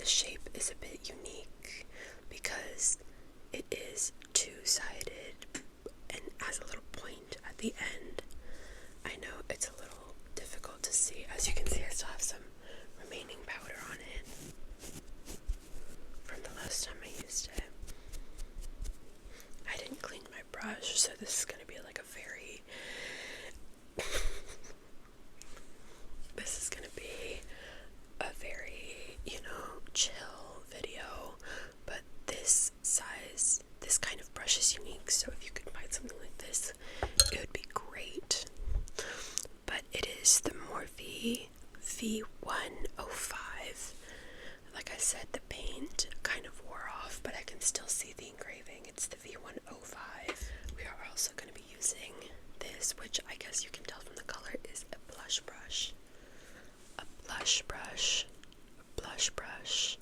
shape is a bit unique because it is two-sided and has a little point at the end. I know it's a little difficult to see. As you can see, I still have some remaining powder on it from the last time I used it. I didn't clean my brush, so this is going to be like a very chill video, but this kind of brush is unique, so if you could find something like this, it would be great. But it is the Morphe V105. Like I said, the paint kind of wore off, but I can still see the engraving. It's the V105. We are also going to be using this, which I guess you can tell from the color is a blush brush. A blush brush. Blush brush,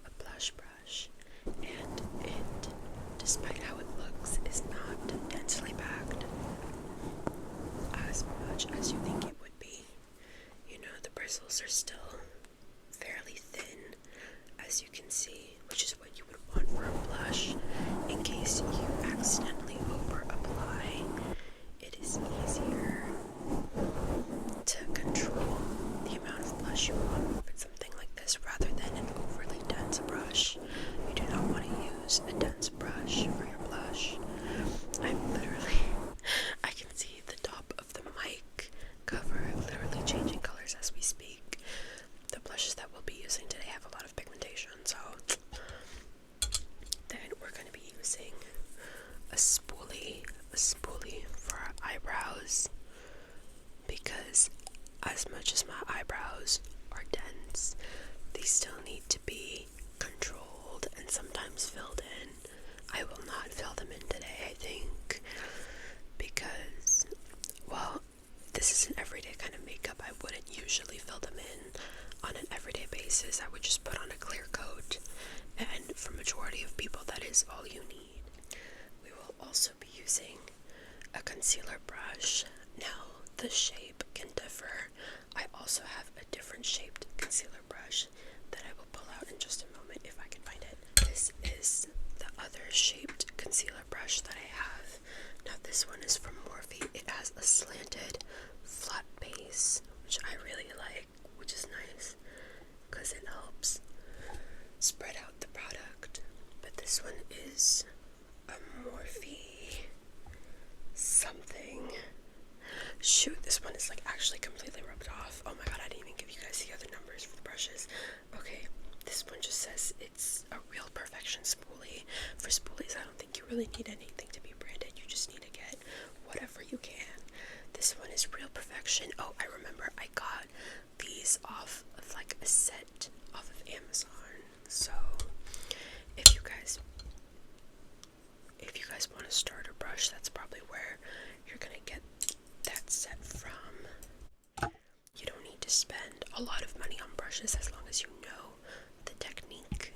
a blush brush, and it, despite how it looks, is not densely packed as much as you think it would be. You know, the bristles are still fairly thin, as you can see, which is what you would want for a blush in case you accidentally over apply. It is easier to control the amount of blush you want with something like this rather than an overly dense brush. You do not want to use a dense brush for your blush. I can see the top of the mic cover literally changing colors as we speak. The blushes that we'll be using today have a lot of pigmentation, so then we're going to be using a spoolie for our eyebrows, because as much as my eyebrows are dense, they still need to be controlled and sometimes filled in. I will not fill them in today, I think, because, well, this is an everyday kind of makeup. I wouldn't usually fill them in on an everyday basis. I would just put on a clear coat, and for majority of people, that is all you need. We will also be using a concealer brush. Now, the shape can differ. I also have a different shaped concealer brush that I will pull out in just a moment if I can find it. This is the other shaped concealer brush that I have. Now this one is from Morphe. It has a slanted flat base, which I really like, which is nice because it helps spread out the product. But this one is a Morphe something. Shoot, this one is like actually completely rubbed off. Oh my god, I didn't even give you guys the other numbers for the brushes. Okay, this one just says it's a Real Perfection spoolie. For spoolies, I don't think you really need anything to be branded. You just need to get whatever you can. This one is Real Perfection. Oh, I remember I got these off of like a set off of Amazon. So if you guys want a starter brush, that's probably where you're gonna get that set from. You don't need to spend a lot of money on brushes as long as you know the technique.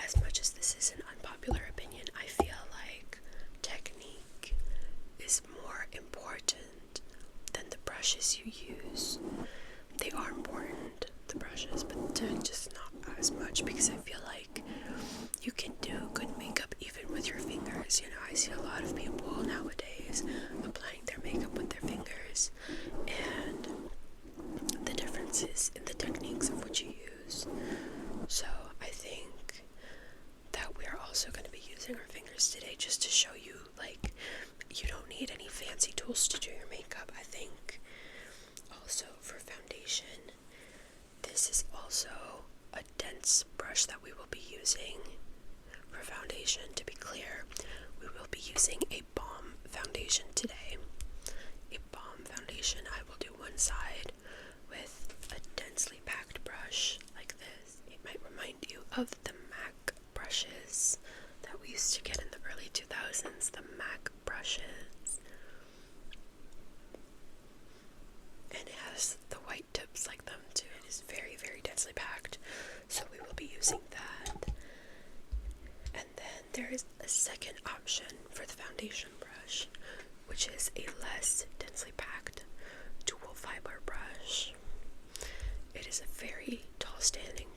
As much as this is an unpopular opinion, I feel like technique is more important than the brushes you use. They are important, the brushes, but just not as much, because I feel like you can do good makeup even with your fingers. You know, I see a lot of people nowadays applying their makeup with their fingers, and the differences in the techniques of what you use. So I think that we're also going to be using our fingers today just to show you, like, you don't need any fancy tools to do your makeup. I think also for foundation, this is also a dense brush that we will be using for foundation. To be clear, we will be using a Balm foundation today. A Balm foundation. I will do one side with a densely packed brush like this. It might remind you of the MAC brushes that we used to get in the early 2000s, the MAC brushes. And it has the white tips like them too. It is very, very densely packed, so we will be using that. And then there is a second option for the foundation brush, which is a less densely packed dual fiber brush. It is a very tall standing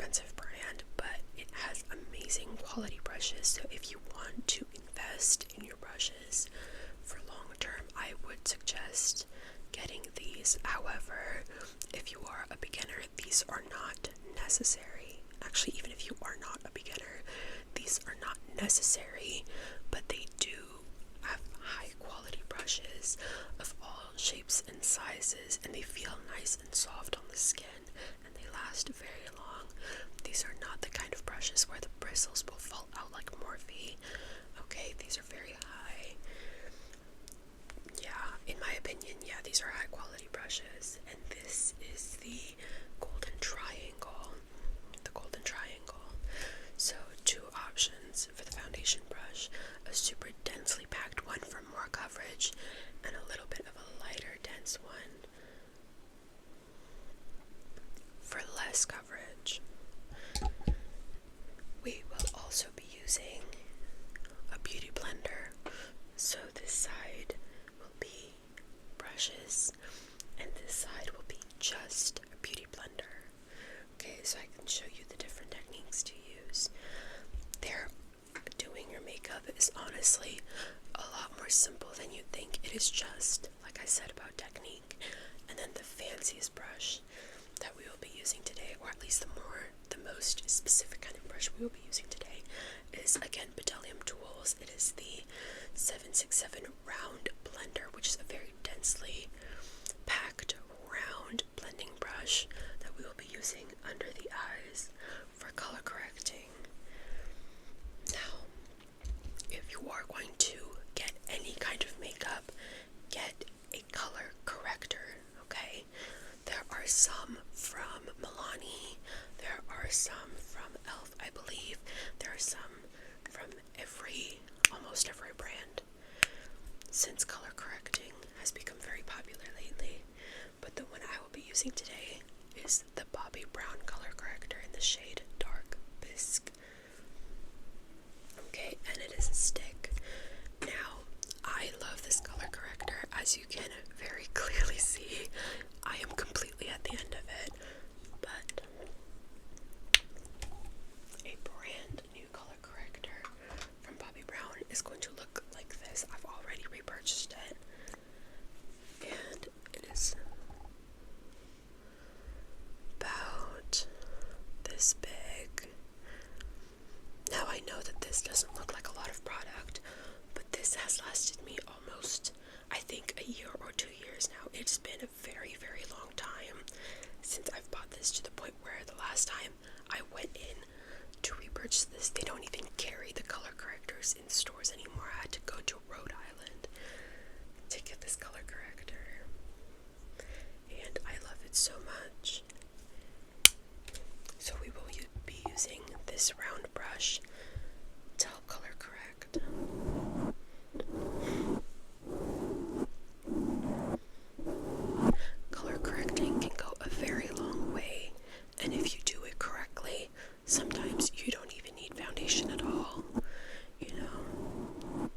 expensive brand, but it has amazing quality brushes. So if you want to invest in your brushes for long term, I would suggest getting these. However, if you are a beginner, these are not necessary. Actually, even if you are not a beginner, these are not necessary, but they do have high quality brushes of all shapes and sizes, and they feel nice and soft on the skin, and they last very long. These are not the kind of brushes where the bristles will fall out like Morphe. Okay, these are very high. Yeah, in my opinion, yeah, these are high quality brushes, and this is the Golden Triangle. The Golden Triangle. So, two options for the foundation brush: a super densely packed one for more coverage, and a little bit of a lighter, dense one for less coverage. We will also be using a beauty blender. So this side will be brushes, and this side will be just a beauty blender. Okay, so I can show you the different techniques to use. Doing your makeup is honestly a lot more simple than you'd think. It is just, like I said, about technique. And then the fanciest brush that we will be using today, or at least the most specific kind of brush we will be using today, is again Petroleum Tools. It is the 767 round blender, which is a very densely packed round blending brush that we will be using under the eyes for color correcting. Now, if you are going to get any kind of makeup, get a color corrector, okay? There are some from Milani, there are some from e.l.f., I believe, there are some from almost every brand, since color correcting has become very popular lately. But the one I will be using today is the Bobbi Brown color corrector in the shade Dark Bisque. Okay, and it is a stick. Now, I love this color corrector. As you can very clearly see, I am completely at the end of it, but a brand new color corrector from Bobbi Brown is going to look like this. I've already repurchased it, and it is about this big. Now, I know that this doesn't look like a lot of product, but this has lasted me almost, I think, a year or 2 years now. It's been a very, very long time since I've bought this, to the point where the last time I went in to repurchase this, they don't even carry the color correctors in stores anymore. I had to go to Rhode Island to get this color corrector, and I love it so much. So we will be using this round brush to help color correct. Color correcting can go a very long way, and if you do it correctly, sometimes you don't even need foundation at all, you know.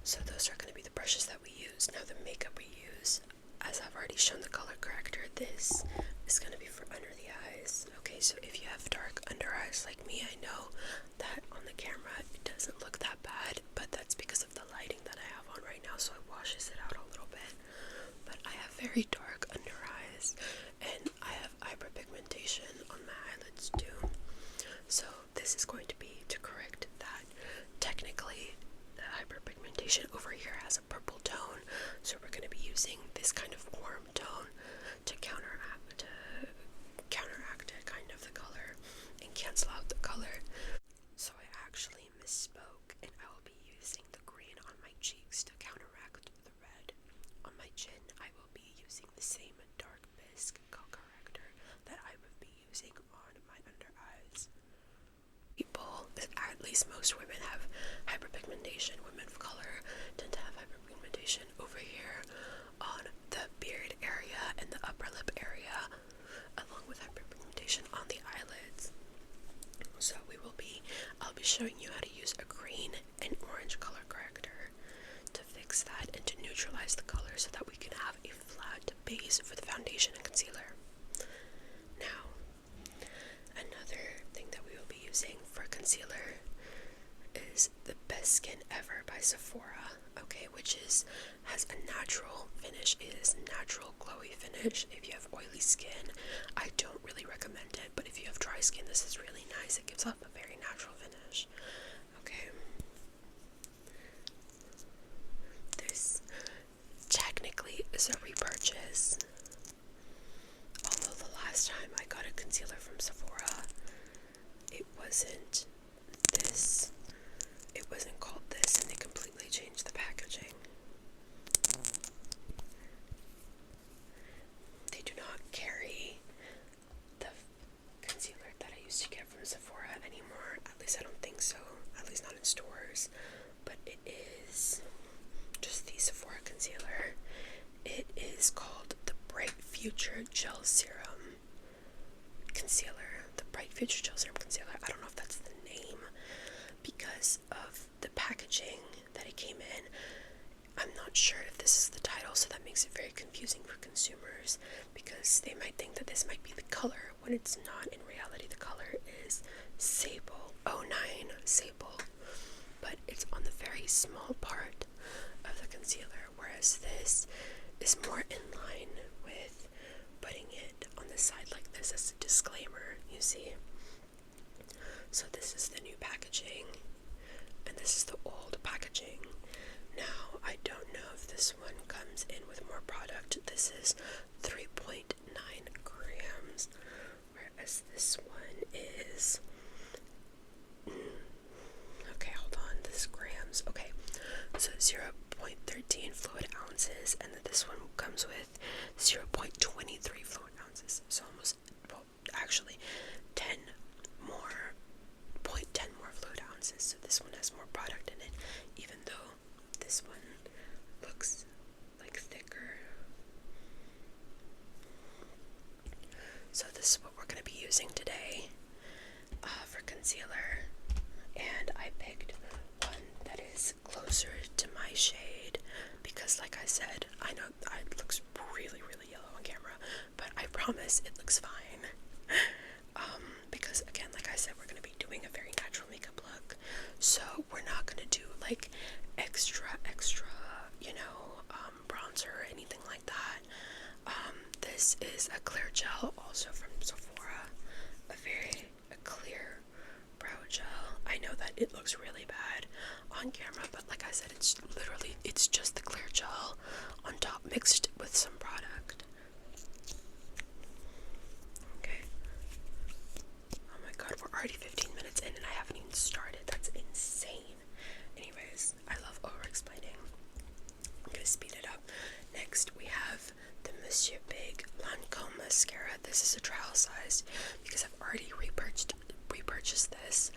So those are going to be the brushes that we use. Now the makeup we use, as I've already shown the color corrector, this is going to be for under the eyes. Okay, so if you have dark under eyes like me, I know that on the camera it doesn't look that bad, but that's because of the lighting that I have on right now, so it washes it out a little bit. But I have very dark under eyes, and I have hyperpigmentation on my eyelids too. So this is going to be to correct that. Technically, the hyperpigmentation over here has a purple tone, so we're going to be using this kind of warm tone to counteract it, kind of, the color, and cancel out the color. So I actually misspoke, and I will be using the green on my cheeks to counteract the red. On my chin, I will be using the same dark bisque color corrector that I would be using on my under eyes. People, at least most women, have hyperpigmentation. Women of color tend to have hyperpigmentation over here on the beard area and the upper lip area, along with hyperpigmentation on the eyelids. So I'll be showing you how to use a green and orange color corrector to fix that and to neutralize the color, so that we can have a flat base for the foundation and concealer. finish. If you have oily skin, I don't really recommend it, but if you have dry skin, this is really nice. It gives off a very natural finish. Okay. This technically is a repurchase. Although the last time I got a concealer from Sephora, it wasn't this. It wasn't called this, and they completely changed the packaging. They do not carry the concealer that I used to get from Sephora anymore. At least I don't think so. At least not in stores. But it is just the Sephora concealer. It is called the Bright Future Gel Serum Concealer. The Bright Future Gel Serum Concealer. I don't know if that's the name because of the packaging that it came in. I'm not sure if this is the title, so that makes it very confusing for consumers because they might think that this might be the color when it's not. In reality, the color is Sable 09 Sable, but it's on the very small part of the concealer, whereas this is more in line with putting it on the side like this as a disclaimer, you see. So this is the new packaging, and this is the old packaging. Now, I don't know if this one comes in with more product. This is 3.9 grams, whereas this one is, okay, hold on, this is grams, okay, so 0.13 fluid ounces, and then this one comes with 0.23 fluid ounces, so almost, well, actually, 10 more, 0.10 more fluid ounces, so this one has more product in it, even though this one looks like thicker. So this is what we're going to be using today for concealer, and I picked one that is closer to my shade because, like I said, I know it looks really, really yellow on camera, but I promise it looks fine. Because again, like I said, we're going to be doing a very natural makeup look, so we're not going to do like extra, you know, bronzer or anything like that. This is a clear gel, also from Sephora, a clear brow gel. I know that it looks really bad on camera, but like I said, it's just the clear gel on top mixed with some product. Okay. Oh my god, we're already 15 minutes in and I haven't even started. That's insane. Anyways, I love over-explaining. I'm gonna speed it up. Next, we have the Monsieur Big Lancôme Mascara. This is a trial size because I've already repurchased this,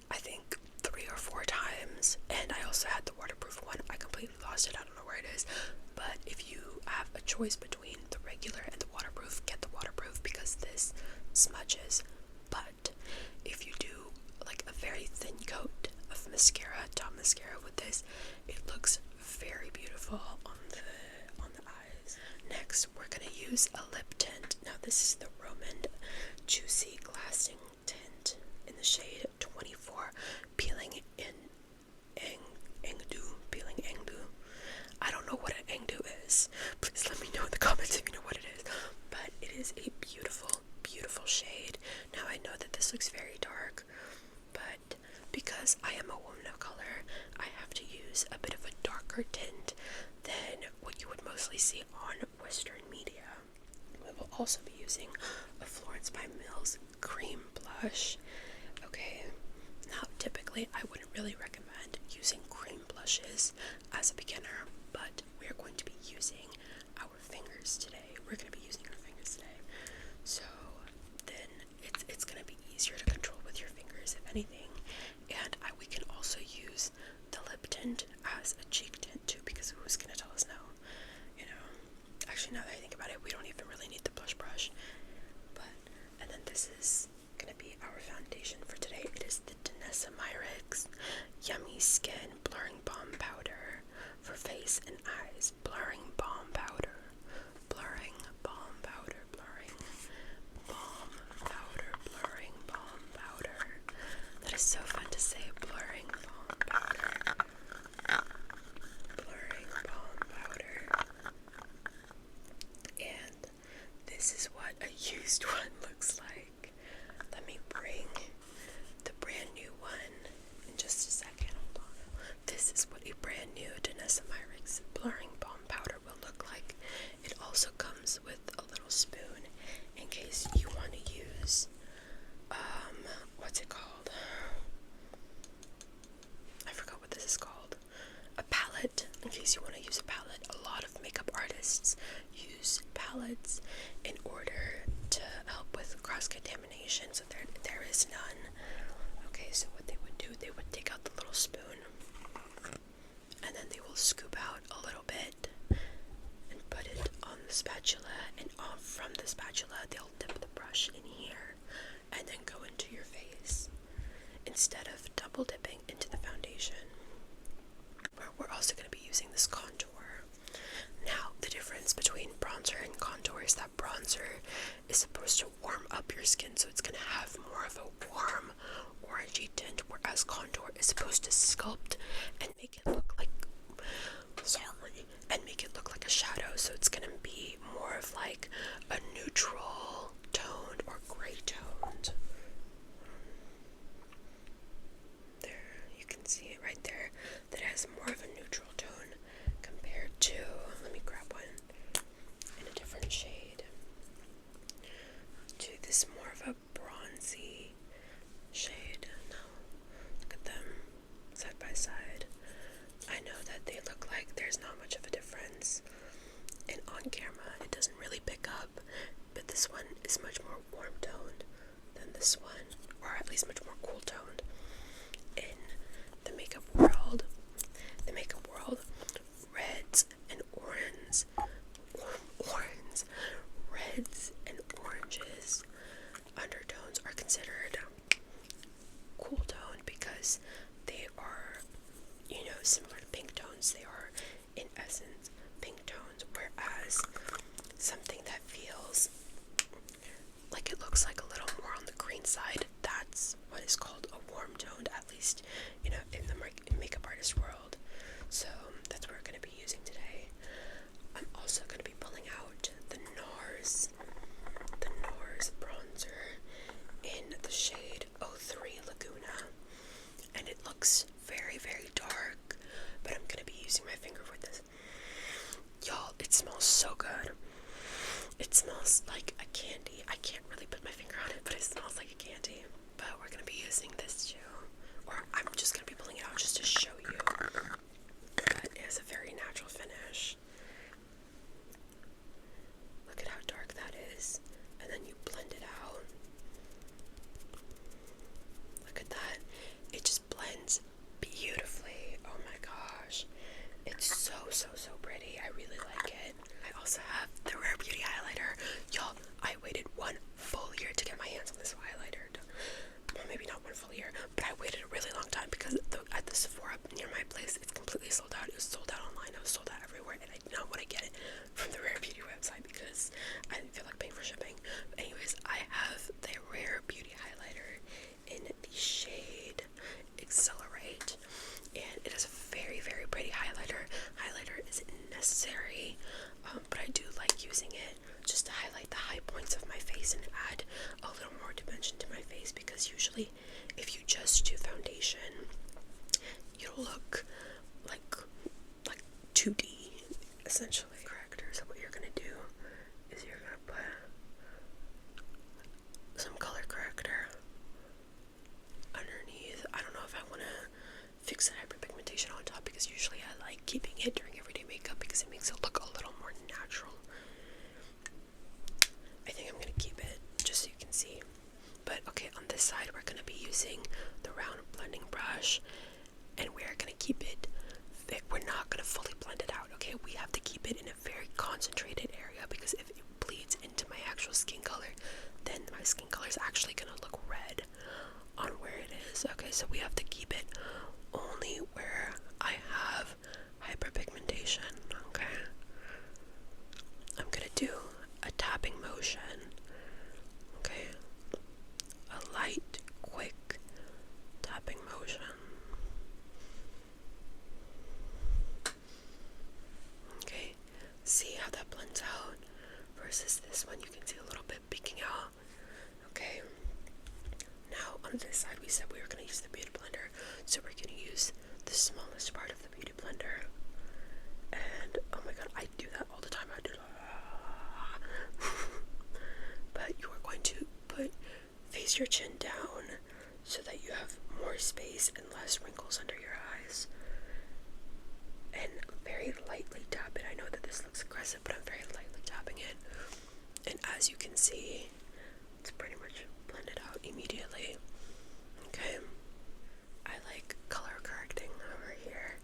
I think 3 or 4 times, and I also had the waterproof one. I completely lost it. I don't know where it is, but if you have a choice between the regular and the waterproof, get the waterproof because this smudges. But if you do like a very thin coat of mascara, top mascara with this, it looks very beautiful on the eyes. Next, we're gonna use a lip tint. Now this is the Rom&nd Juicy Glassing Tint in the shade 24, peeling in Angdoo. I don't know what an Angdoo is. Please let me know in the comments if you know what it is. But it is a beautiful, beautiful shade. Now I know that this looks very dark, but because I am a woman of color, I have to use a bit of a darker tint than what you would mostly see on Western media. We will also be using a Florence by Mills cream blush. Okay, now typically I wouldn't really recommend using cream blushes as a beginner, but we are going to be using our fingers today. So then it's going to be easier to control with your fingers, if anything. And we can also use the lip tint as a cheek tint too, because who's going to tell us no? You know, actually, now that I think about it, we don't even really need the blush brush. And then this is going to be our foundation for today. It is the Danessa Myricks Yummy Skin Blurring Balm Powder for face and eyes. Blurring Balm Powder. this is what a used one looks like. Let me bring the brand new one in just a second. Hold on. This is what a brand new Danessa Myricks blurring balm powder will look like. It also comes with a little spoon in case you want to use what's it called? I forgot what this is called. A palette, in case you want to use a palette. A lot of makeup artists use palettes in order to help with cross-contamination, so there is none. Okay, so what they would do, they would take out the little spoon, and then they will scoop out a little bit and put it on the spatula, and off from the spatula they'll dip the brush in here and then go into your face instead of double dipping into the foundation. We're also going to be using this contour. Now, the difference between bronzer and contour is that bronzer is supposed to warm up your skin, so it's going to have more of a warm orangey tint, whereas contour is supposed to sculpt and make it look like a shadow, so it's going to be more of like a neutral toned or gray toned. There, you can see it right there, that has more of a neutral tone compared to, let me grab one in a different shade, to this more of a bronzy shade. No, look at them side by side. I know that they look like there's not much of a difference, and on camera it doesn't really pick up, but this one is much more warm toned than this one, or at least much more cool toned. In the makeup world, reds and oranges undertones are considered cool toned because they are, similar to pink tones. They are, in essence, pink tones, whereas something that feels like it looks like a little more on the green side, that's what is called a warm toned, at least, in the makeup artist world. So that's what we're going to be using today. I'm also going to be pulling out the NARS bronzer in the shade 03 Laguna, and it looks very, very dark, but I'm going to be using my finger for this. Y'all, it smells so good. It smells like a candy. I can't really put my finger on it, but it smells like a candy. But we're going to be using this too, or I'm just going to be pulling it out just to show you that it has a very natural finish. Look at how dark that is, and then you blend it out. Look at that. It just blends beautifully. Oh my gosh. It's so pretty. I really like it. I also have the Rare Beauty highlighter. Y'all, I waited one full year to get my hands on this highlighter. Well, maybe not one full year, but I waited a really long time because at the Sephora near my place, it's completely sold out. It was sold out online. It was sold out everywhere, and I did not want to get it from the Rare Beauty website because I didn't feel like paying for shipping. But anyways, I have the Rare Beauty highlighter in the shade Accelerate, and it is a very, very pretty highlighter. Highlighter is necessary, but I do like using it just to highlight the high points of my face and add a little more dimension to my face, because usually if you just do foundation, you'll look like 2D essentially. Corrector. So what you're gonna do is you're gonna put some color corrector underneath. I don't know if I want to fix the hyperpigmentation on top, because usually I like keeping it during everyday makeup because it makes it look a little more natural. I think I'm going to keep it just so you can see. But okay, on this side we're going to be using the round blending brush, and we're going to keep it, we're not going to fully blend it out, okay? We have to keep it in a very concentrated area, because if it bleeds into my actual skin color, then my skin color is actually going to look red on where it is. Okay, so we have to keep it only where I have hyperpigmentation. Okay, I'm gonna do a tapping motion. Okay, a light, quick tapping motion. Okay, see how that blends out versus this one. You can see So we're gonna use the smallest part of the beauty blender. And oh my god, I do that all the time. I do that. But you are going to face your chin down so that you have more space and less wrinkles under your eyes. And very lightly tap it. I know that this looks aggressive, but I'm very lightly tapping it. And as you can see, it's pretty much blended out immediately. Okay. I like color correcting over here.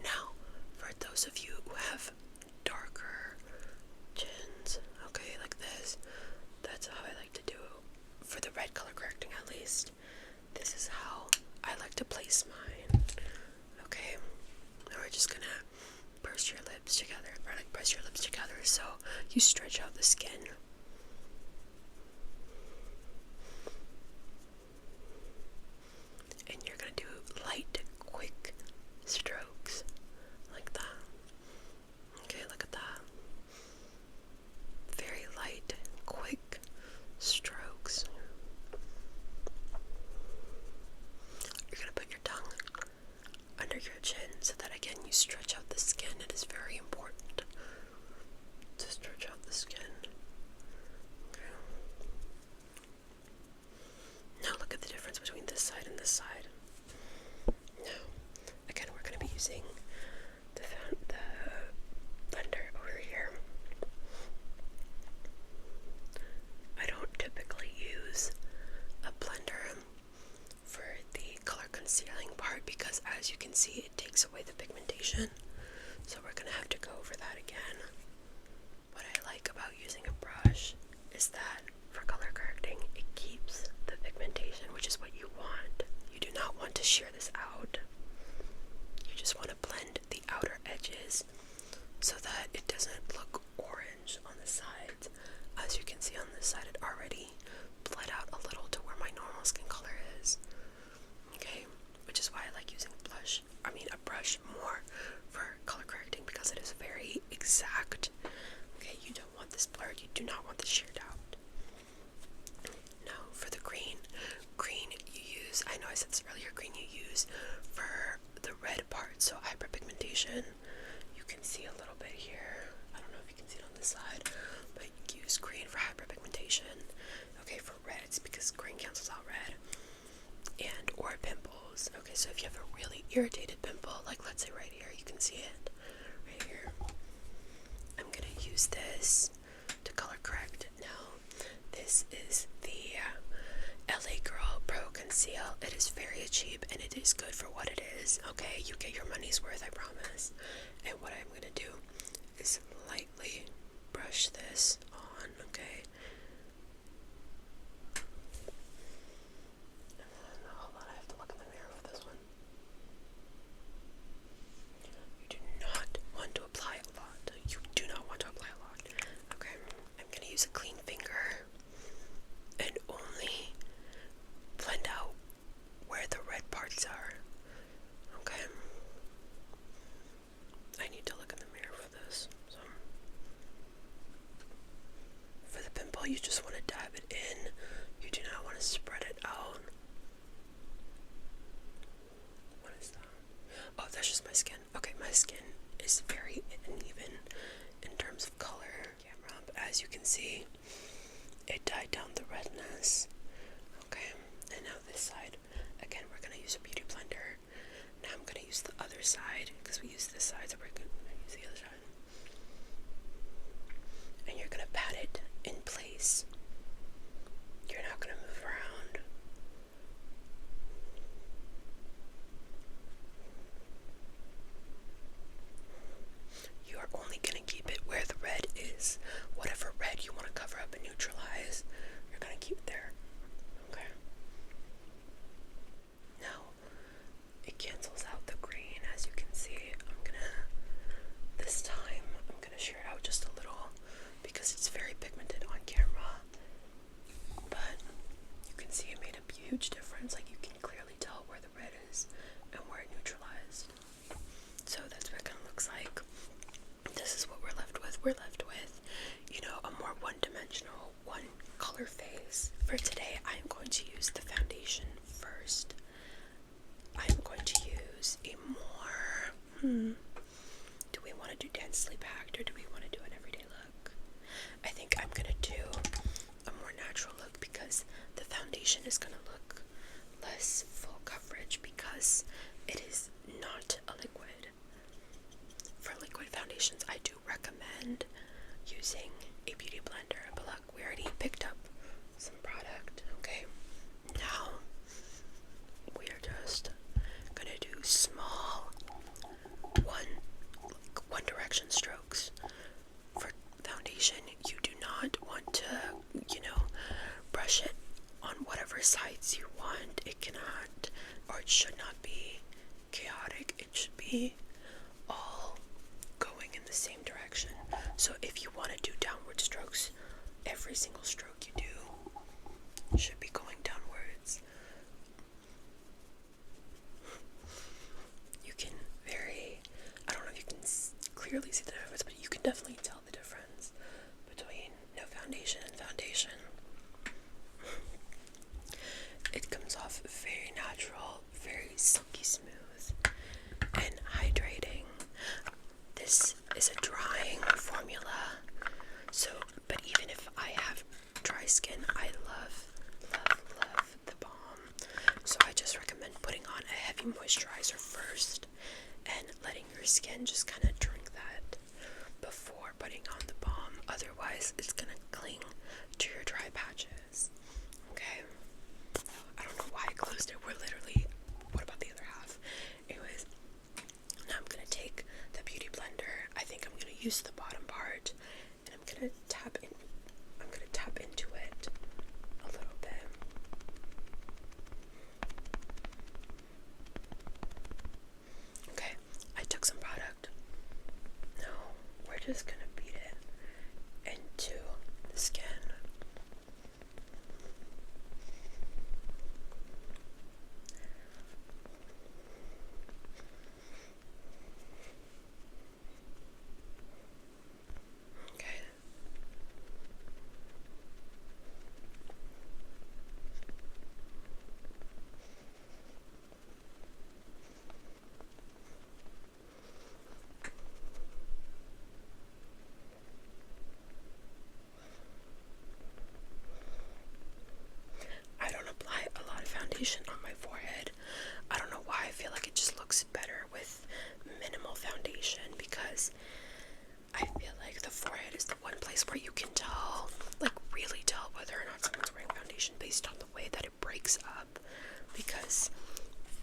Now, for those of you who have darker chins, okay, like this, that's how I like to do it. For the red color correcting at least, this is how I like to place mine. Okay, now we're just gonna press your lips together, or like press your lips together so you stretch out the skin. And you're gonna do light, quick strokes like that. Okay, look at that. Very light, quick strokes. You're gonna put your tongue under your chin so that again you stretch out the skin. It is very important to stretch out the skin. Okay. Now look at the difference between this side and this side. Now, again, we're going to be using the blender over here. I don't typically use a blender for the color concealing part because, as you can see, it takes away the pigmentation. So we're going to have to go over that again. What I like about using a brush is that for color correcting, it keeps the pigmentation, which is what you want. You do not want to shear this out. You just want to blend the outer edges so that it doesn't look orange on the sides. As you can see on this side, it already bled out a little to where my normal skin color is. Okay, which is why I like using a brush more for color correcting because it is very exact. Okay, you don't want this blurred, you do not want this sheared out. Now for the green you use, I know I said this earlier, green you use for the red part, so hyperpigmentation. You can see a little bit here. I don't know if you can see it on this side, but you use green for hyperpigmentation. Okay, for reds, because green cancels out red. And or pimples. Okay, so if you have a really irritated pimple, like let's say right here, you can see it right here. I'm gonna use this to color correct. Now, this is the L.A Girl PRO.conceal. It is very cheap and it is good for what it is. Okay, you get your money's worth, I promise. And what I'm gonna do is lightly brush this on. Okay. Hold on, I have to look in the mirror with this one. You do not want to apply a lot. You do not want to apply a lot. Okay, I'm gonna use a clean finger and only blend out where the red parts are. Okay. I need to look in the mirror for this. So, for the pimple, you just want to dab it in. You do not want to spread it out. What is that? Oh, that's just my skin. Okay, my skin is very uneven in terms of color. Camera up, as you can see, it dyed down the redness. Okay, and now this side, again, we're gonna use a beauty blender. Now I'm gonna use the other side because we use this side, so we're gonna use the other side. And you're gonna pat it in place. You're not gonna move around. You are only gonna keep it where the red is. Whatever red you want to cover up and neutralize, you're gonna keep there. Okay. Now, it cancels out the green, as you can see. This time, I'm gonna shear it out just a little because it's very pigmented on camera. But you can see it made a huge difference. Like, you can clearly tell where the red is and where it neutralized. So that's what it kind of looks like. This is what we're left with. We're left with, a more one-dimensional, one-color face. For today, I am going to use the foundation first. foundation is going to look less full coverage because it is not a liquid. For liquid foundations, I do recommend using a beauty blender, but look, we already picked up some product. Okay, now we are just gonna do small one direction strokes. For foundation, you do not want to, brush it on whatever sides you want. It cannot, or it should not be chaotic. It should be all going in the same direction. So if you want to do downward strokes, every single stroke you do should be going downwards. You can I don't know if you can clearly see the difference, but you can definitely tell the difference between no foundation and foundation. It comes off very natural, very silky smooth, and hydrating. This is a drying formula, but even if I have dry skin, I love the balm. So I just recommend putting on a heavy moisturizer first and letting your skin just kind of drink that before putting on the balm. Otherwise, it's gonna cling to your dry patches. Okay? I don't know why I closed it. What about the other half? Anyways, now I'm gonna take the beauty blender. I think I'm gonna use the bottom part, and I'm gonna tap into it a little bit. Okay, I took some product. Now we're just gonna beat it into the skin. On my forehead. I don't know why. I feel like it just looks better with minimal foundation, because I feel like the forehead is the one place where you can tell, really tell whether or not someone's wearing foundation based on the way that it breaks up, because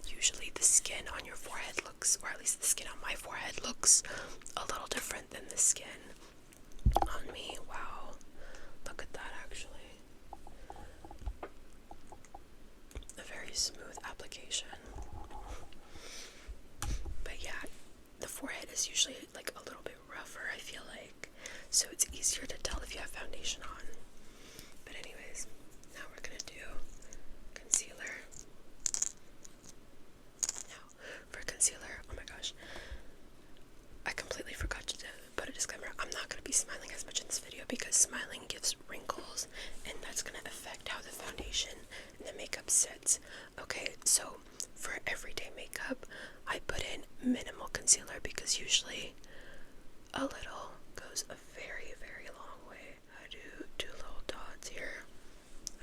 usually the skin on your forehead looks, or at least the skin on my forehead looks a little different than the skin on me. Wow, look at that. Actually, smooth application. But yeah, the forehead is usually a little bit rougher, I feel like, so it's easier to tell if you have foundation on. But anyways, now we're gonna do concealer. Now for concealer, oh my gosh, I completely forgot to put a disclaimer. I'm not gonna be smiling as much in this video because smiling gives wrinkles, and that's gonna affect how the foundation and the makeup sits. Okay, so for everyday makeup, I put in minimal concealer because usually a little goes a very, very long way. I do 2 little dots here.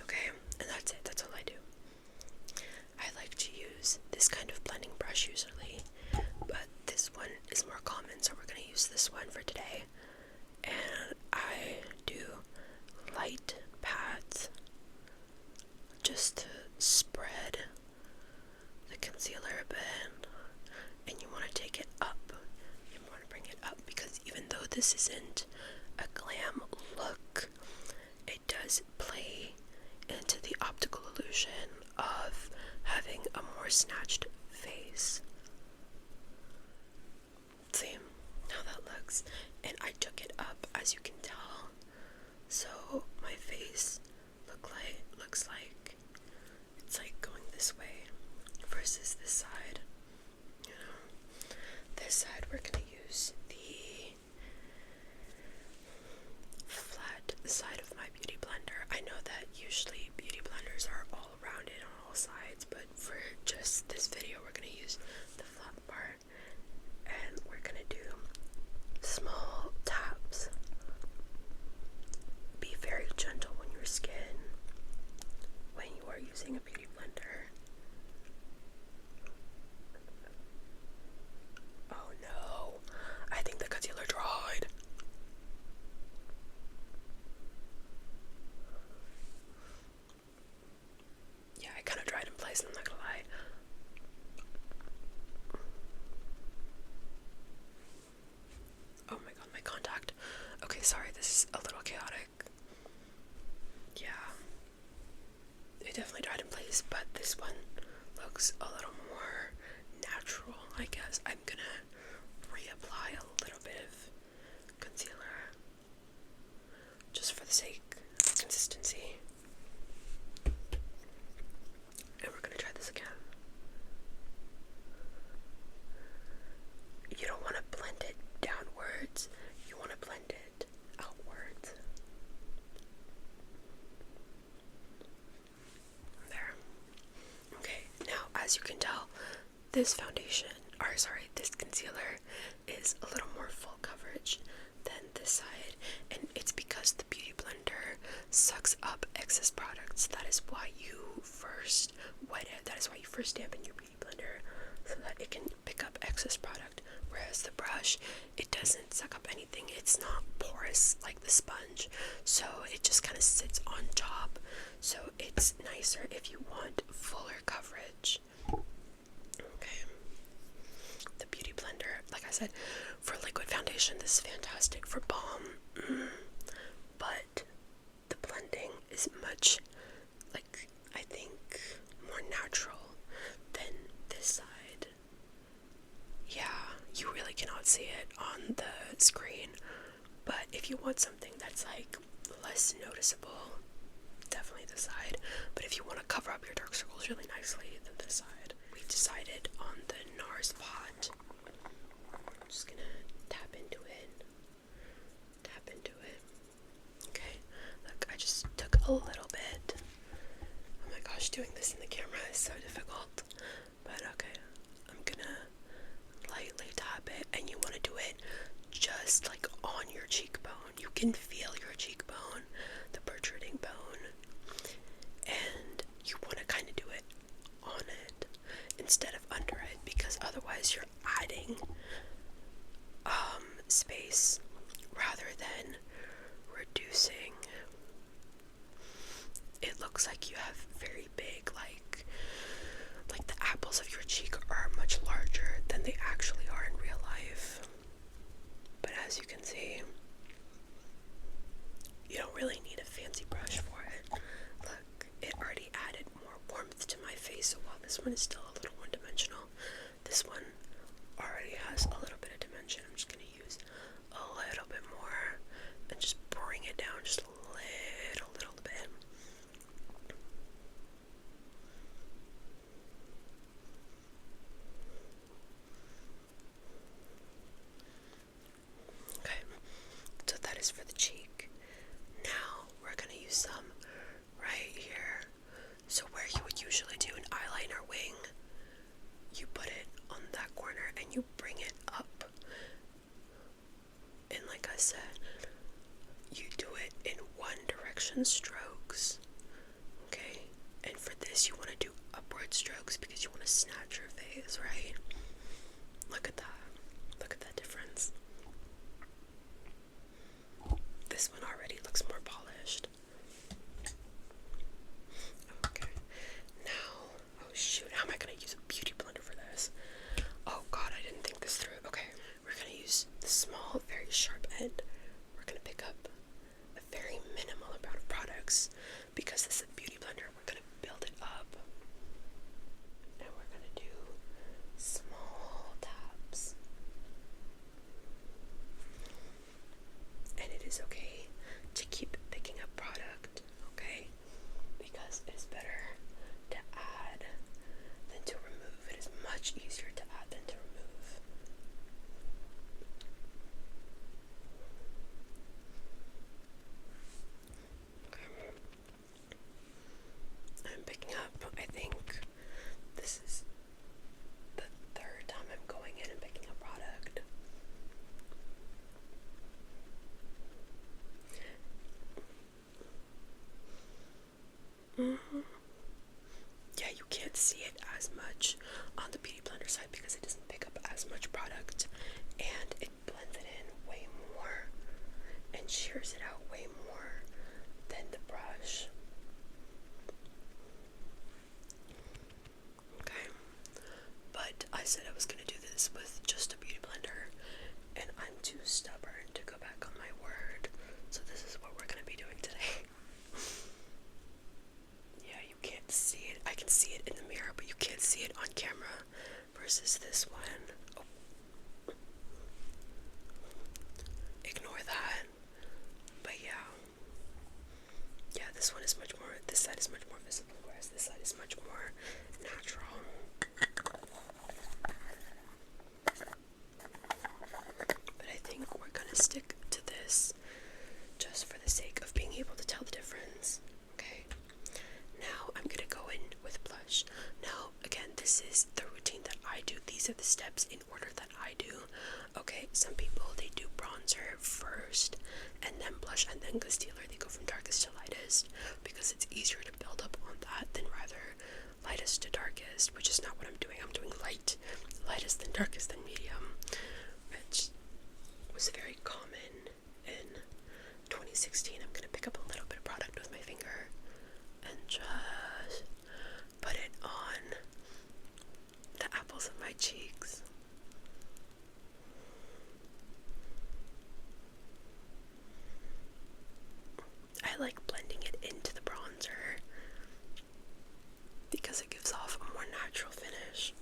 Okay, and that's it. That's all I do. I like to use this kind of blending brush usually, but this one is more common, so we're going to use this one for today. And I do light pats just to spread the concealer a bit, and you want to take it up. You want to bring it up because even though this isn't a glam look, it does play into the optical illusion of having a more snatched face. See how that looks? And I took it up, as you can tell, so my face looks like it's going this way versus this side. This side we're gonna use the flat side of my beauty blender. I know that usually beauty blenders are all rounded on all sides, but for just this video we're gonna use the flat part, and we're gonna do small taps. Be very gentle on your skin when you are using this one looks a little more natural, I guess. I'm gonna reapply a little bit of concealer just for the sake of consistency. And we're gonna try this again. You don't want to blend it downwards, you want to blend it outwards. There. Okay, now as you can tell, this this concealer is a little more full coverage than this side, and it's because the Beauty Blender sucks up excess products. That is why you first wet it, that is why you first dampen your Beauty Blender, so that it can pick up excess product, whereas the brush, it doesn't suck up anything. It's not porous like the sponge, so it just kind of sits on top, so it's nicer if you want fuller coverage. Okay, the Beauty Blender, like I said, for liquid foundation, this is fantastic. For balm, but the blending is much, like, I think, more natural than this side. Yeah, you really cannot see it on the screen, but if you want something that's like less noticeable, definitely this side. But if you want to cover up your dark circles really nicely, then this side. We decided on the NARS pot. I'm just gonna tap into it. Okay, look, I just took a little bit. Oh my gosh, doing this in the camera is so difficult. But okay, I'm gonna lightly tap it, and you want to do it just like on your cheekbone. You can feel your cheekbone, the protruding bone, and you want to kind of do it on it instead of under it, because otherwise you're adding space rather than reducing. It looks like you have very big, like the apples of your cheek are much larger than they actually are in real life. But as you can see, you don't really need a fancy brush for it. Look, it already added more warmth to my face, so while this one is still a little one-dimensional, this one already has a little bit of dimension. I'm just going to use a little bit more and just bring it down just a little bit. Okay, so that is for the cheek. Now we're going to use some right here. So where you would usually do an eyeliner wing, you put it on that corner and you bring it up. And like I said, you do it in one direction strokes. Okay? And for this you want to do upward strokes because you want to snatch your face, right? Look at that. Look at that difference. This one already looks more polished. Okay. Now, oh shoot, how am I going to use a Beauty Blender for this? Oh god, I didn't think this through. Okay, we're going to use the small, very sharp end. We're going to pick up a very minimal amount of products because this is a Beauty Blender. We're going to build it up. And we're going to do small taps. And it is okay to keep picking up product, okay? Because it is better to add than to remove. It is much easier to add than to remove. Okay. I'm picking up, I think this is the third time I'm going in and picking up product. Yeah, you can't see it as much on the Beauty Blender side because it doesn't pick up as much product, and it blends it in way more and shears it out way more than the brush. Okay, but I said I was going to do this with just a Beauty Blender, and I'm too stubborn to go back on my word, so this is what we're going to be doing today. Yeah, you can't see it. I can can see it in the mirror, but you can't see it on camera, versus this one. Oh. Ignore that. But yeah. Yeah, this one is much more, this side is much more visible, whereas this side is much more natural. But I think we're gonna stick to this just for the sake of being able to tell the difference. Okay, now I'm gonna go in with blush. Now, again, this is the routine that I do. These are the steps in order that I do. Okay, some people, they do bronzer first, and then blush, and then concealer. They go from darkest to lightest, because it's easier to build up on that than rather lightest to darkest, which is not what I'm doing. I'm doing lightest then darkest then medium, which was very common in 2016. I'm gonna pick up a little bit of product with my finger and just put it on the apples of my cheeks. I like blending it into the bronzer because it gives off a more natural finish.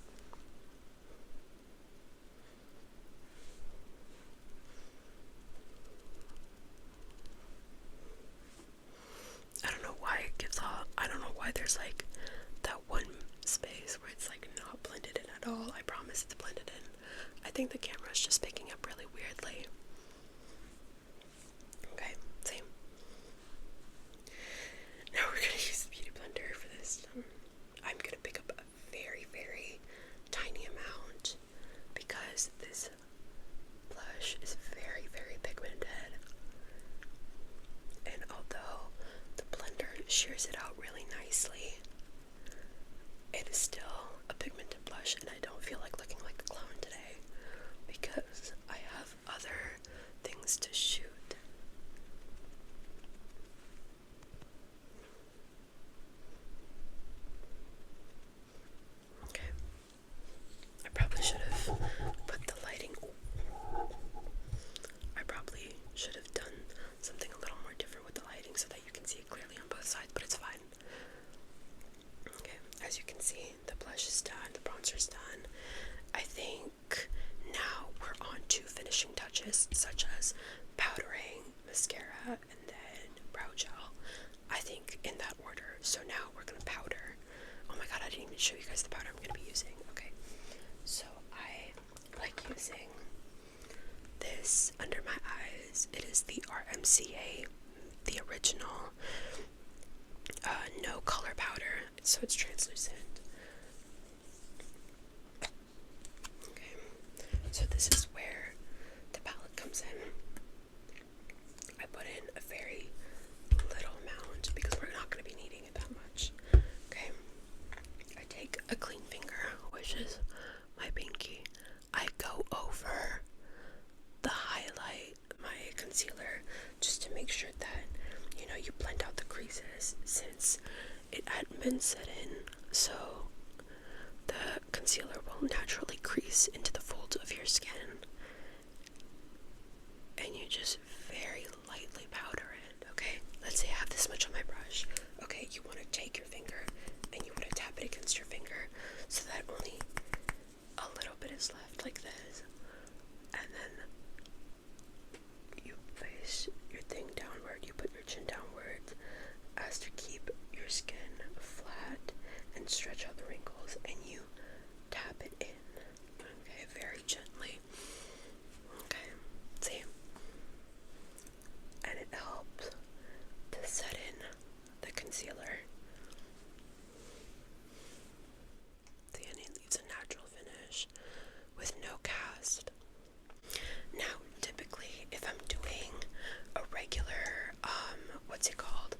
I don't know why it gives off, I don't know why there's like that one space where it's like not blended in at all. I promise it's blended in. I think the camera is just picking up really weirdly. Okay, same. Now we're gonna use the Beauty Blender for this. I'm gonna pick up a very, very tiny amount because this blush is very, very pigmented. And although the blender shears it out really nicely, it is still a pigmented blush, and I don't feel like looking like a clown today because I have other things to shoot. Okay. I probably should have put the lighting. I probably should have done something a little more different with the lighting so that you can see it clearly on both sides, but it's fine. Okay, as you can see, the blush is done, the bronzer is done. I think now we're on to finishing touches such as powdering, mascara, and then brow gel. I think in that order. So now we're gonna powder. Oh my god, I didn't even show you guys the powder I'm gonna be using. Okay, so I like using this under my eyes. It is the RCMA, the original no color powder, so it's translucent. Okay, so this is where the palette comes in. I put in a very little amount because we're not going to be needing it that much. Okay, I take a clean finger, which is my pinky. I go over the highlight, my concealer, just to make sure that, you know, you blend out the creases since it hadn't been set in, so the concealer will naturally crease into the folds of your skin, and you just very lightly powder it. Okay, let's say I have this much on my brush. Okay, you want to take your finger and you want to tap it against your finger so that only a little bit is left, like this, and then you place your thing downward, you put your chin downward as to keep your skin flat and stretch out the wrinkles, and you tap it in, okay, very gently. Okay, see? And it helps to set in the concealer. See, and it leaves a natural finish with no cast. Now, typically, if I'm doing a regular, what's it called?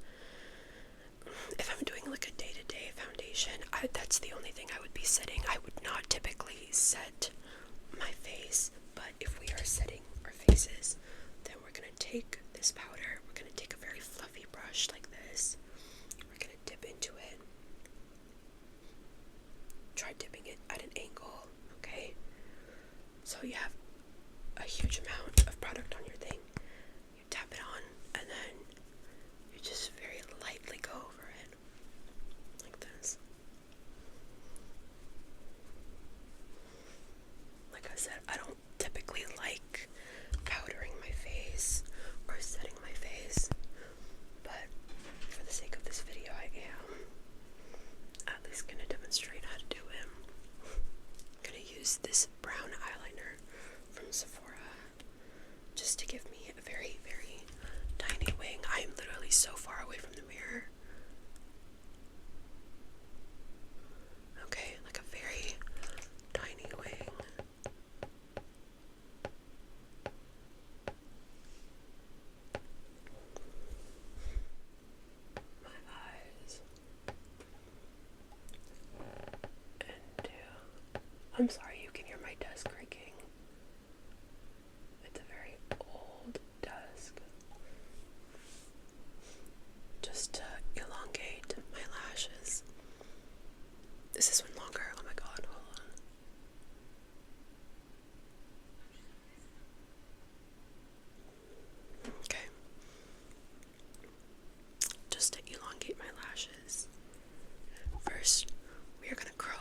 If I'm doing like a day-to-day foundation, that's the only thing I would be setting. I would not typically set my face, but if we are setting our faces, then we're going to take this powder, we're going to take a very fluffy brush like this, we're going to dip into it. Try dipping it at an angle, okay? So you have a huge amount of product on your thing. You tap it on, and then you just very lightly go over it, like this. I'm sorry, you can hear my desk creaking. It's a very old desk. Just to elongate my lashes. Is this one longer? Oh my god, hold on. Okay. Just to elongate my lashes. First, we are gonna curl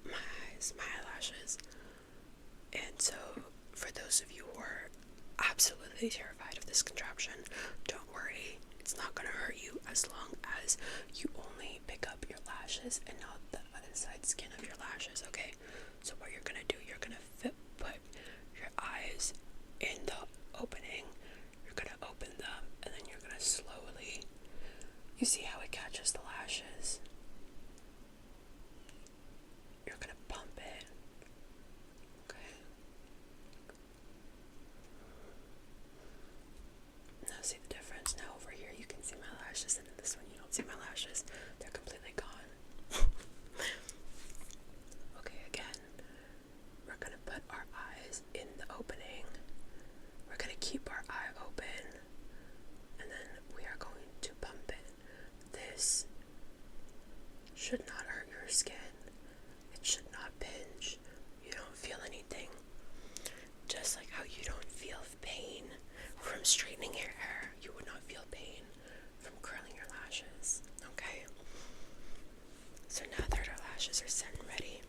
my eyes, my eyelashes. And so, for those of you who are absolutely terrified of this contraption, don't worry. It's not gonna hurt you as long as you only pick up your lashes and not the inside skin of your lashes, okay? So what you're gonna do, you're gonna put your eyes in the opening. You're gonna open them, and then you're gonna slowly, you see how it catches the lashes? You're gonna pump it, okay? Now see the difference? Now over here you can see my lashes, and in this one you don't see my lashes. They're completely gone. Okay, again, we're gonna put our eyes in the opening. We're gonna keep our eye open, and then we are going to pump it. This should not hurt your skin. It should not pinch. You don't feel anything. Just like how you don't feel pain from straightening your hair, you would not feel pain from curling your lashes. Okay? So now that our lashes are set and ready,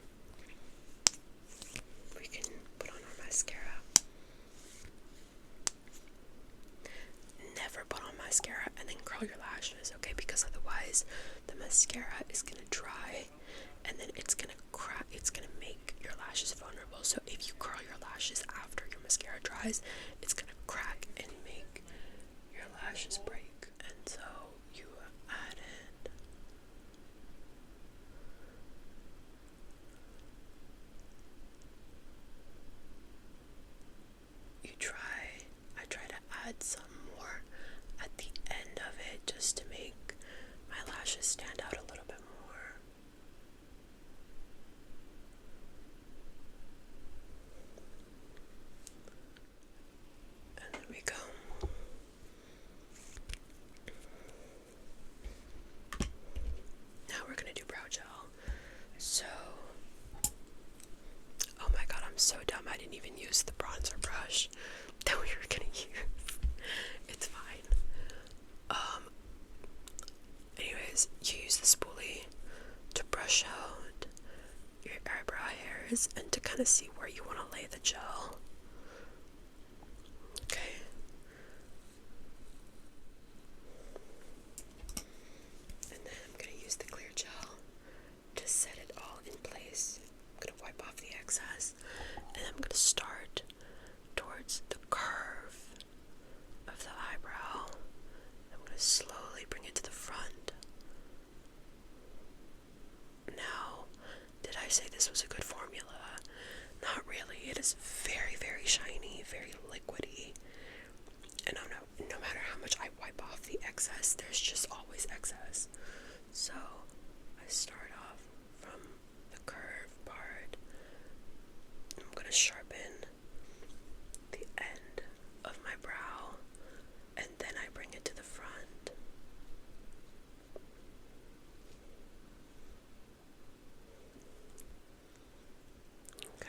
we can put on our mascara. Never put on mascara and then curl your lashes, okay? Because otherwise the mascara is gonna dry and then it's gonna crack. It's gonna make your lashes vulnerable. So if you curl your lashes after your mascara dries, it's gonna crack and make your lashes break. And so you added I try to add some more at the end of it just to make my lashes stand out a little bit more. And there we go. Now we're gonna do brow gel. So, oh my god, I'm so dumb. I didn't even use the bronzer brush that we were gonna use. It's fine. Anyways, you use the spoolie to brush out your eyebrow hairs and to kind of see where you want to lay the gel. Okay. And then I'm going to use the clear gel to set it all in place. I'm going to wipe off the excess, and I'm going to start towards the curve of the eyebrow. I'm going to slowly bring it to the front. Now, did I say this was a good formula? Not really. It is very, very shiny, very liquidy. And no matter how much I wipe off the excess, there's just always excess. So, I start off from the curve part. I'm going to sharpen the end of my brow, and then I bring it to the front. Okay.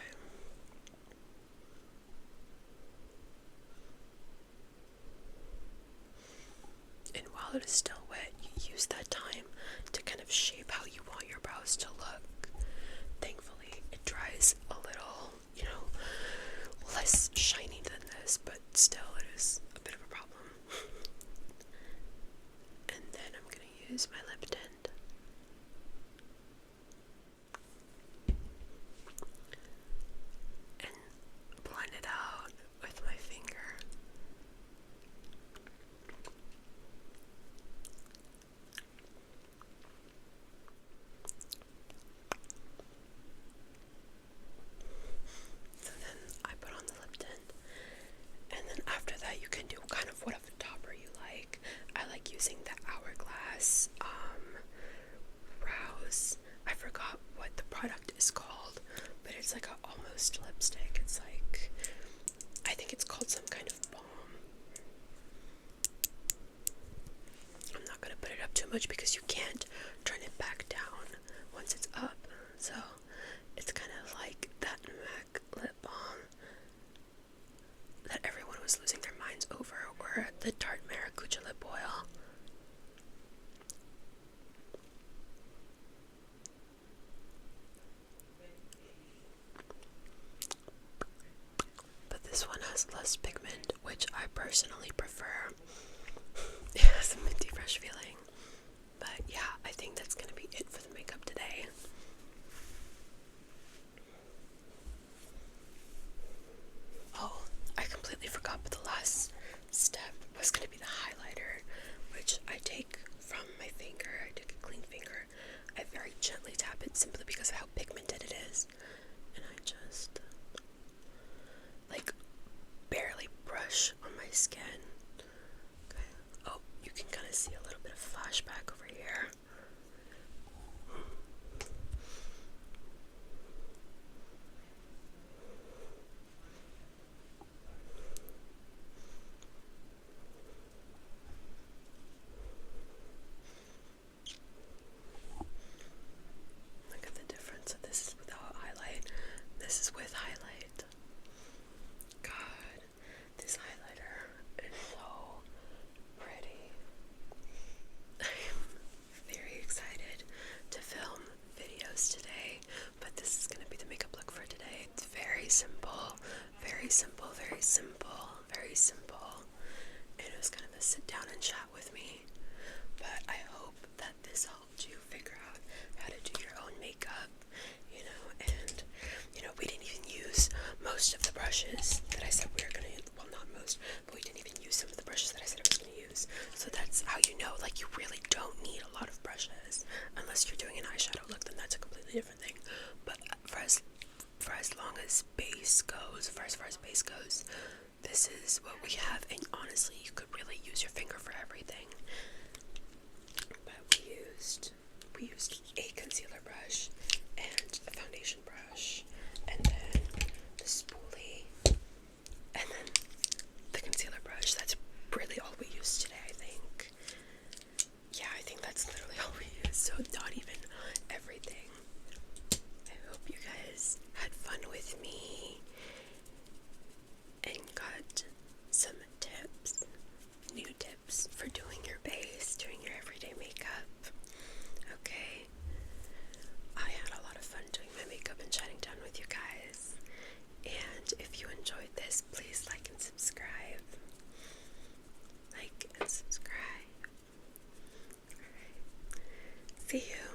And while it is still wet, you use that time to kind of shape how you want your brows to look. Thankfully, it dries a little, less shiny than this, but still it is a bit of a problem. And then I'm going to use my lip tint. And blend it out with my finger. So then I put on the lip tint, and then after that you can do kind of whatever topper you like. I like using the Hourglass Rouse. I forgot what the product is called, much because you can't turn it back down once it's up. So it's kind of like that MAC lip balm that everyone was losing their minds over, or the Tarte Maracuja lip oil. But this one has less pigment, which I personally prefer. It has a minty fresh feeling. But yeah, I think that's gonna be it for the makeup today. Oh, I completely forgot, but the last step was gonna be the highlighter, which I take from my finger. I take a clean finger. I very gently tap it simply because of how pigmented it is. And I just like barely brush on my skin. Okay. Oh, you can kind of see a little bit of flashback over here. Look at the difference. So this is without highlight. This is with highlight. God, this highlighter is so pretty. I'm very excited to film videos today, but this is going to be the makeup look for today. It's very simple, very simple, very simple, very simple. And it was kind of a sit down and chat with me. But I hope that this helped you figure out how to do your own makeup, you know, and, you know, we didn't even use most of the brushes that I said we were going to, well, not most, but we didn't even use some of the brushes that I said I was going to use. So that's how you know, like, you really don't need a lot of brushes. Unless you're doing an eyeshadow look, then that's a completely different thing. But for as long as base goes, as far as base goes, this is what we have. And honestly, you could really use your finger for everything. But we used a concealer brush and a foundation brush, and then the spoolie, and then the concealer brush. That's really all we used today, I think. Yeah, I think that's literally all we used, so not even everything. I hope you guys had fun with me and got some tips, new tips for doing your base, doing your everyday makeup. Okay, I had a lot of fun doing my makeup and chatting down with you guys. And if you enjoyed this, please like and subscribe. Like and subscribe. Alright. See you